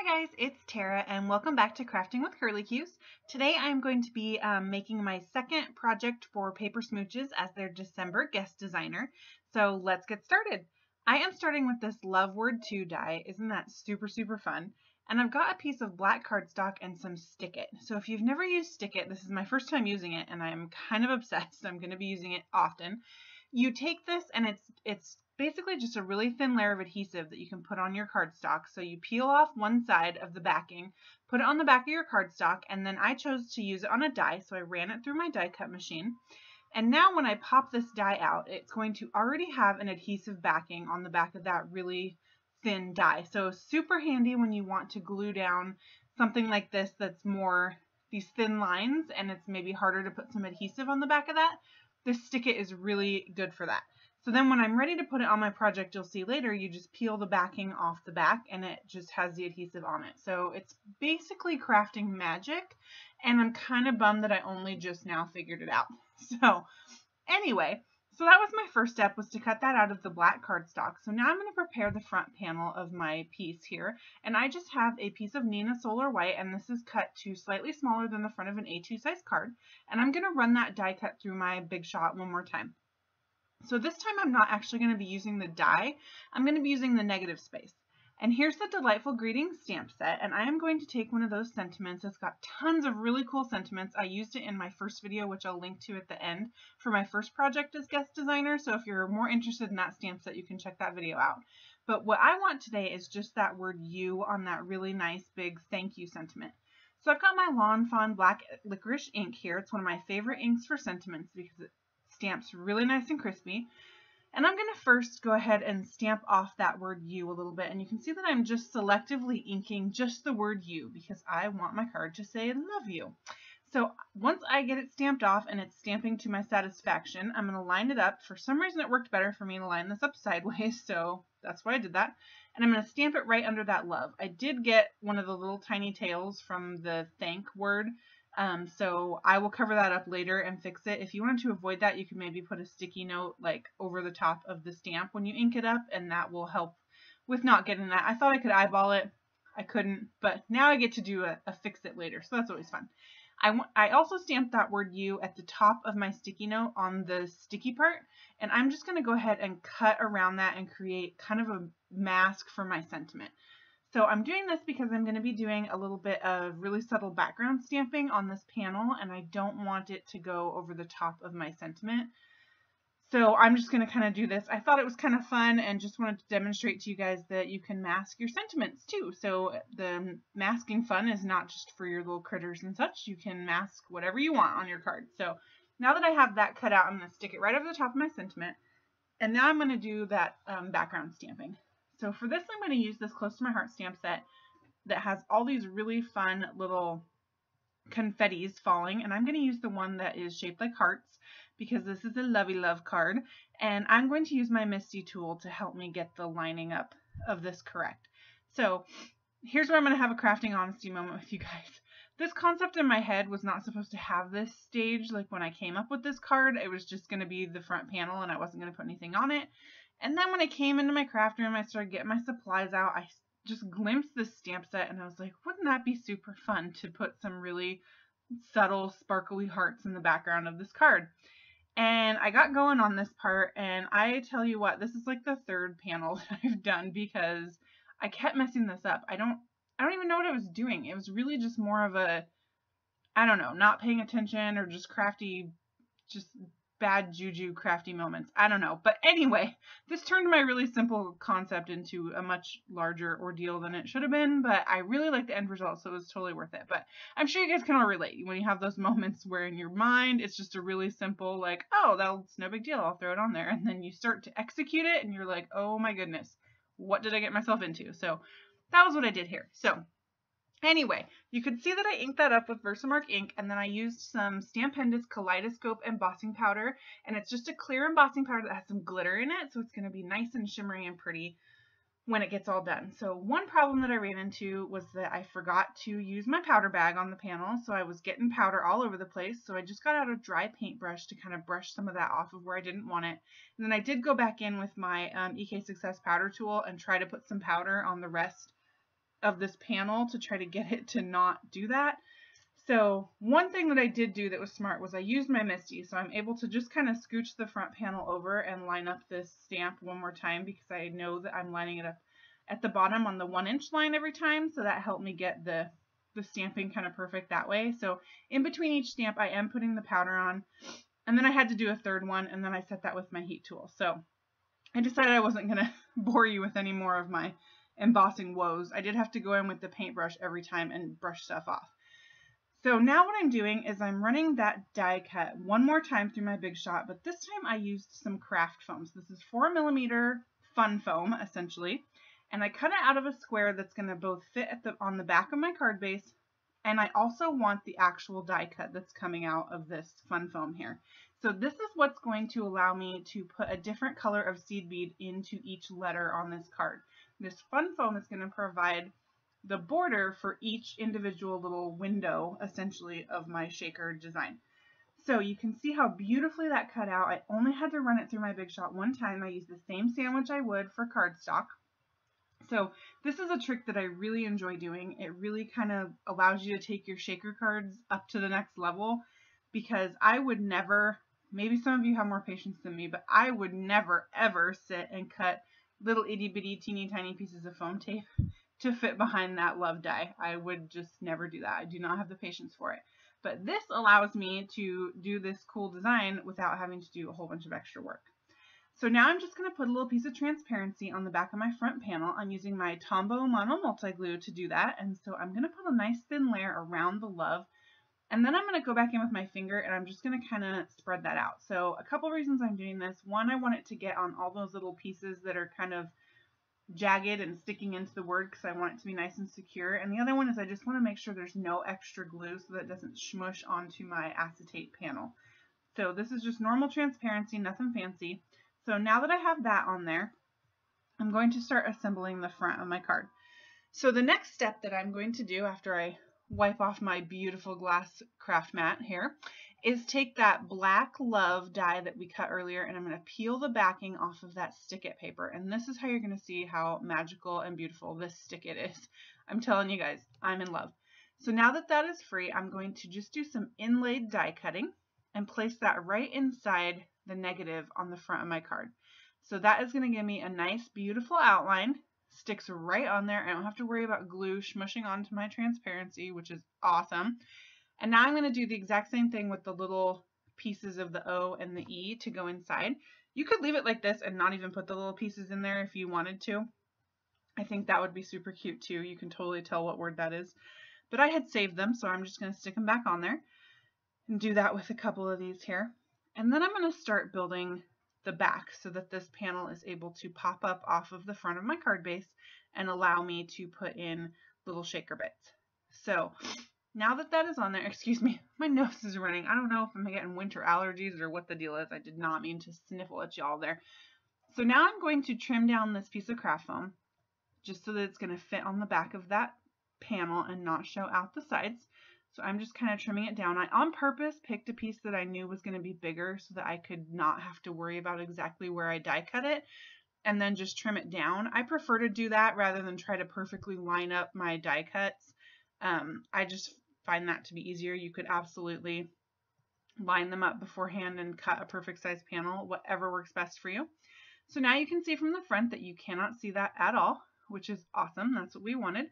Hi guys, it's Tara and welcome back to Crafting with Curly Cues. Today I'm going to be making my second project for Paper Smooches as their December guest designer. So let's get started. I am starting with this Love Word 2 die. Isn't that super fun? And I've got a piece of black cardstock and some Stick It. So if you've never used Stick It, this is my first time using it and I'm kind of obsessed. I'm going to be using it often. You take this and it's basically just a really thin layer of adhesive that you can put on your cardstock. So you peel off one side of the backing, put it on the back of your cardstock, and then I chose to use it on a die, so I ran it through my die cut machine. And now when I pop this die out, it's going to already have an adhesive backing on the back of that really thin die. So super handy when you want to glue down something like this that's more these thin lines and it's maybe harder to put some adhesive on the back of that. This Stick It is really good for that. So then when I'm ready to put it on my project, you'll see later, you just peel the backing off the back and it just has the adhesive on it. So it's basically crafting magic, and I'm kind of bummed that I only just now figured it out. So anyway, so that was my first step, was to cut that out of the black cardstock. So now I'm going to prepare the front panel of my piece here. And I just have a piece of Neenah Solar White, and this is cut to slightly smaller than the front of an A2 size card. And I'm going to run that die cut through my Big Shot one more time. So this time I'm not actually going to be using the die, I'm going to be using the negative space. And here's the Delightful Greetings stamp set, and I am going to take one of those sentiments. It's got tons of really cool sentiments. I used it in my first video, which I'll link to at the end, for my first project as guest designer, so if you're more interested in that stamp set, you can check that video out. But what I want today is just that word you on that really nice big thank you sentiment. So I've got my Lawn Fawn Black Licorice ink here. It's one of my favorite inks for sentiments because it stamps really nice and crispy. And I'm going to first go ahead and stamp off that word you a little bit, and you can see that I'm just selectively inking just the word you because I want my card to say love you. So once I get it stamped off and it's stamping to my satisfaction, I'm going to line it up. For some reason it worked better for me to line this up sideways, so that's why I did that. And I'm going to stamp it right under that love. I did get one of the little tiny tails from the thank word, so I will cover that up later and fix it. If you wanted to avoid that, you can maybe put a sticky note like over the top of the stamp when you ink it up, and that will help with not getting that. I thought I could eyeball it. I couldn't, but now I get to do a fix it later, so that's always fun. I also stamped that word you at the top of my sticky note on the sticky part, and I'm just going to go ahead and cut around that and create kind of a mask for my sentiment. So I'm doing this because I'm going to be doing a little bit of really subtle background stamping on this panel, and I don't want it to go over the top of my sentiment. So I'm just going to kind of do this. I thought it was kind of fun and just wanted to demonstrate to you guys that you can mask your sentiments too. So the masking fun is not just for your little critters and such. You can mask whatever you want on your card. So now that I have that cut out, I'm going to stick it right over the top of my sentiment. And now I'm going to do that background stamping. So for this, I'm going to use this Close to My Heart stamp set that has all these really fun little confettis falling, and I'm going to use the one that is shaped like hearts because this is a lovey love card, and I'm going to use my Misty tool to help me get the lining up of this correct. So here's where I'm going to have a crafting honesty moment with you guys. This concept in my head was not supposed to have this stage. Like when I came up with this card, it was just going to be the front panel and I wasn't going to put anything on it. And then when I came into my craft room, I started getting my supplies out. I just glimpsed this stamp set and I was like, wouldn't that be super fun to put some really subtle, sparkly hearts in the background of this card? And I got going on this part, and I tell you what, this is like the third panel that I've done because I kept messing this up. I don't even know what I was doing. It was really just more of a, I don't know, not paying attention or just crafty, just bad juju crafty moments. I don't know. But anyway, this turned my really simple concept into a much larger ordeal than it should have been, but I really like the end result, so it was totally worth it. But I'm sure you guys can all relate when you have those moments where in your mind it's just a really simple, like, oh, that's no big deal, I'll throw it on there. And then you start to execute it and you're like, oh my goodness, what did I get myself into? So that was what I did here. So anyway, you could see that I inked that up with Versamark ink, and then I used some Stampendous Kaleidoscope embossing powder, and it's just a clear embossing powder that has some glitter in it, so it's going to be nice and shimmery and pretty when it gets all done. So one problem that I ran into was that I forgot to use my powder bag on the panel, so I was getting powder all over the place, so I just got out a dry paintbrush to kind of brush some of that off of where I didn't want it. And then I did go back in with my EK Success powder tool and try to put some powder on the rest of this panel to try to get it to not do that. So one thing that I did do that was smart was I used my MISTI. So I'm able to just kind of scooch the front panel over and line up this stamp one more time because I know that I'm lining it up at the bottom on the 1-inch line every time. So that helped me get the stamping kind of perfect that way. So in between each stamp, I am putting the powder on. And then I had to do a third one, and then I set that with my heat tool. So I decided I wasn't going to bore you with any more of my embossing woes. I did have to go in with the paintbrush every time and brush stuff off. So now what I'm doing is I'm running that die cut one more time through my Big Shot, but this time I used some craft foam. So this is 4mm fun foam, essentially. And I cut it out of a square that's going to both fit on the back of my card base, and I also want the actual die cut that's coming out of this fun foam here. So this is what's going to allow me to put a different color of seed bead into each letter on this card. This fun foam is going to provide the border for each individual little window, essentially, of my shaker design. So you can see how beautifully that cut out. I only had to run it through my Big Shot one time. I used the same sandwich I would for cardstock. So this is a trick that I really enjoy doing. It really kind of allows you to take your shaker cards up to the next level, because I would never, maybe some of you have more patience than me, but I would never ever sit and cut little itty bitty teeny tiny pieces of foam tape to fit behind that love die. I would just never do that. I do not have the patience for it. But this allows me to do this cool design without having to do a whole bunch of extra work. So now I'm just going to put a little piece of transparency on the back of my front panel. I'm using my Tombow Mono Multi Glue to do that. And so I'm going to put a nice thin layer around the love. And then I'm going to go back in with my finger and I'm just going to kind of spread that out. So a couple reasons I'm doing this. One, I want it to get on all those little pieces that are kind of jagged and sticking into the word because I want it to be nice and secure. And the other one is I just want to make sure there's no extra glue so that it doesn't smush onto my acetate panel. So this is just normal transparency, nothing fancy. So now that I have that on there, I'm going to start assembling the front of my card. So the next step that I'm going to do after I wipe off my beautiful glass craft mat here is take that black love die that we cut earlier, and I'm going to peel the backing off of that stick-it paper. And this is how you're going to see how magical and beautiful this stick-it is. I'm telling you guys, I'm in love. So now that that is free, I'm going to just do some inlaid die cutting and place that right inside the negative on the front of my card. So that is going to give me a nice, beautiful outline. Sticks right on there. I don't have to worry about glue smushing onto my transparency, which is awesome. And now I'm going to do the exact same thing with the little pieces of the O and the E to go inside. You could leave it like this and not even put the little pieces in there if you wanted to. I think that would be super cute too. You can totally tell what word that is. But I had saved them, so I'm just going to stick them back on there and do that with a couple of these here. And then I'm going to start building the back so that this panel is able to pop up off of the front of my card base and allow me to put in little shaker bits. So now that that is on there, excuse me, my nose is running. I don't know if I'm getting winter allergies or what the deal is. I did not mean to sniffle at y'all there. So now I'm going to trim down this piece of craft foam just so that it's going to fit on the back of that panel and not show out the sides. So I'm just kind of trimming it down. I on purpose picked a piece that I knew was going to be bigger so that I could not have to worry about exactly where I die cut it and then just trim it down. I prefer to do that rather than try to perfectly line up my die cuts. I just find that to be easier. You could absolutely line them up beforehand and cut a perfect size panel, whatever works best for you. So now you can see from the front that you cannot see that at all, which is awesome. That's what we wanted.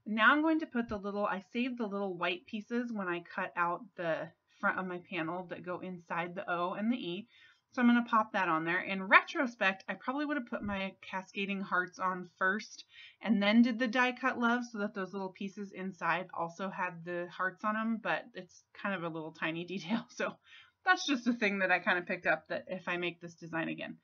Now I'm going to put the little, I saved the little white pieces when I cut out the front of my panel that go inside the O and the E. So I'm going to pop that on there. In retrospect, I probably would have put my cascading hearts on first and then did the die cut love so that those little pieces inside also had the hearts on them, but it's kind of a little tiny detail. So that's just a thing that I kind of picked up that if I make this design again.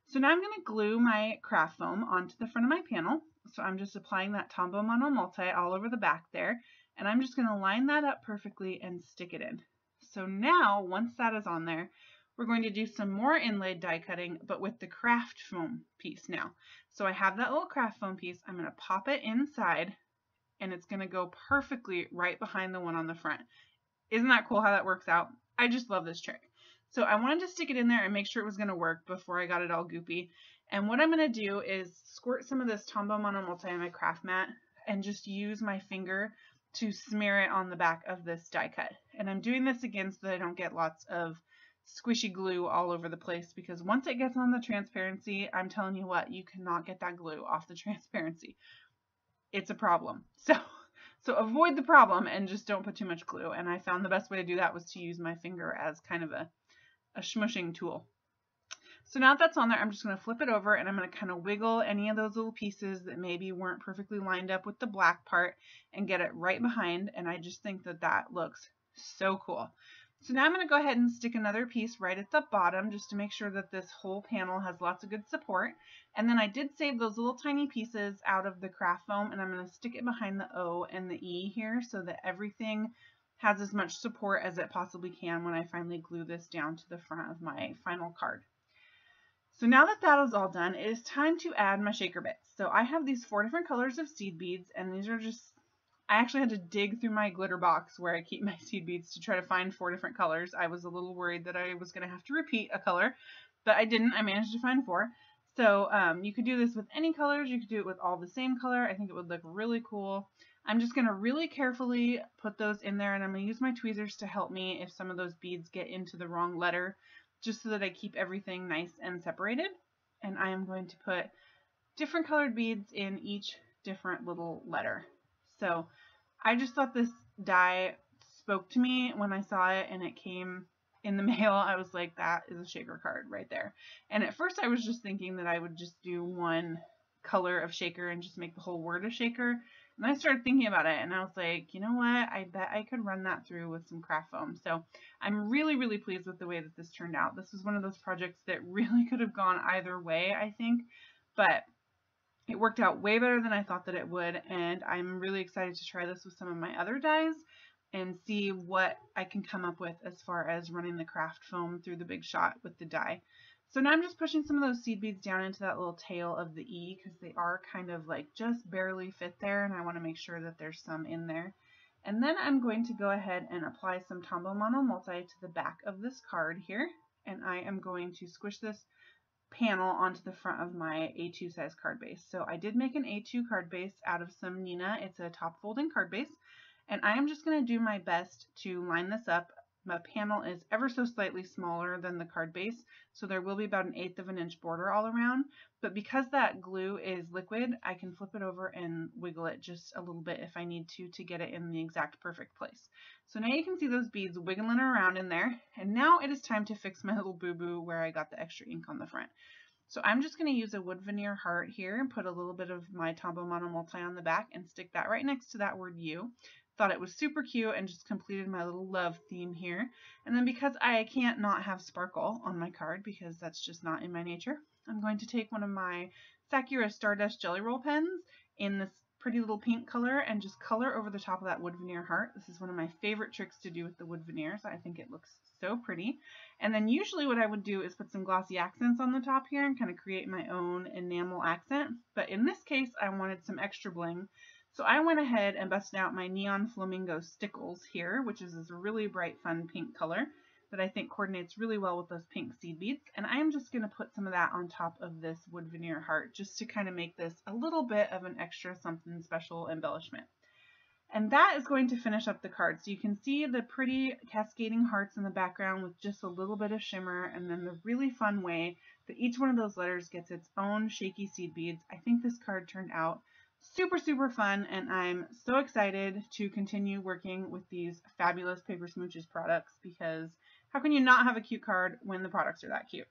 So now I'm going to glue my craft foam onto the front of my panel. So I'm just applying that Tombow Mono Multi all over the back there. And I'm just going to line that up perfectly and stick it in. So now, once that is on there, we're going to do some more inlaid die cutting, but with the craft foam piece now. So I have that little craft foam piece. I'm going to pop it inside, and it's going to go perfectly right behind the one on the front. Isn't that cool how that works out? I just love this trick. So I wanted to stick it in there and make sure it was going to work before I got it all goopy. And what I'm going to do is squirt some of this Tombow Mono Multi on my craft mat and just use my finger to smear it on the back of this die cut. And I'm doing this again so that I don't get lots of squishy glue all over the place, because once it gets on the transparency, I'm telling you what, you cannot get that glue off the transparency. It's a problem. So avoid the problem and just don't put too much glue. And I found the best way to do that was to use my finger as kind of a smushing tool. So now that that's on there, I'm just going to flip it over and I'm going to kind of wiggle any of those little pieces that maybe weren't perfectly lined up with the black part and get it right behind. And I just think that that looks so cool. So now I'm going to go ahead and stick another piece right at the bottom just to make sure that this whole panel has lots of good support. And then I did save those little tiny pieces out of the craft foam, and I'm going to stick it behind the O and the E here so that everything has as much support as it possibly can when I finally glue this down to the front of my final card. So now that that is all done, it is time to add my shaker bits. So I have these 4 different colors of seed beads, and these are just, I actually had to dig through my glitter box where I keep my seed beads to try to find 4 different colors. I was a little worried that I was going to have to repeat a color, but I didn't. I managed to find 4. So you could do this with any colors. You could do it with all the same color. I think it would look really cool. I'm just going to really carefully put those in there, and I'm going to use my tweezers to help me if some of those beads get into the wrong letter, just so that I keep everything nice and separated. And I am going to put different colored beads in each different little letter. So I just thought this die spoke to me when I saw it and it came in the mail. I was like, that is a shaker card right there. And at first I was just thinking that I would just do one color of shaker and just make the whole word a shaker. And I started thinking about it and I was like, you know what? I bet I could run that through with some craft foam. So I'm really, really pleased with the way that this turned out. This was one of those projects that really could have gone either way, I think, but it worked out way better than I thought that it would, and I'm really excited to try this with some of my other dies and see what I can come up with as far as running the craft foam through the Big Shot with the die. So now I'm just pushing some of those seed beads down into that little tail of the E because they are kind of like just barely fit there, and I want to make sure that there's some in there. And then I'm going to go ahead and apply some Tombow Mono Multi to the back of this card here, and I am going to squish this panel onto the front of my A2 size card base. So I did make an A2 card base out of some Nina. It's a top folding card base, and I am just going to do my best to line this up. My panel is ever so slightly smaller than the card base, so there will be about 1/8 of an inch border all around, but because that glue is liquid, I can flip it over and wiggle it just a little bit if I need to get it in the exact perfect place. So now you can see those beads wiggling around in there, and now it is time to fix my little boo-boo where I got the extra ink on the front. So I'm just going to use a wood veneer heart here and put a little bit of my Tombow Mono Multi on the back and stick that right next to that word U. Thought it was super cute and just completed my little love theme here. And then because I can't not have sparkle on my card because that's just not in my nature, I'm going to take one of my Sakura Stardust Jelly Roll pens in this pretty little pink color and just color over the top of that wood veneer heart. This is one of my favorite tricks to do with the wood veneers. I think it looks so pretty. And then usually what I would do is put some glossy accents on the top here and kind of create my own enamel accent. But in this case, I wanted some extra bling. So I went ahead and busted out my Neon Flamingo Stickles here, which is this really bright, fun pink color that I think coordinates really well with those pink seed beads. And I'm just going to put some of that on top of this wood veneer heart just to kind of make this a little bit of an extra something special embellishment. And that is going to finish up the card. So you can see the pretty cascading hearts in the background with just a little bit of shimmer, and then the really fun way that each one of those letters gets its own shaky seed beads. I think this card turned out super, super fun, and I'm so excited to continue working with these fabulous Paper Smooches products, because how can you not have a cute card when the products are that cute?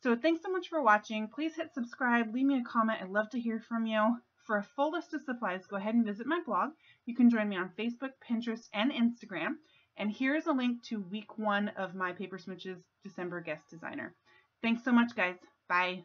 So thanks so much for watching. Please hit subscribe, leave me a comment. I'd love to hear from you. For a full list of supplies, go ahead and visit my blog. You can join me on Facebook, Pinterest, and Instagram. And here's a link to week 1 of my Paper Smooches December guest designer. Thanks so much, guys. Bye.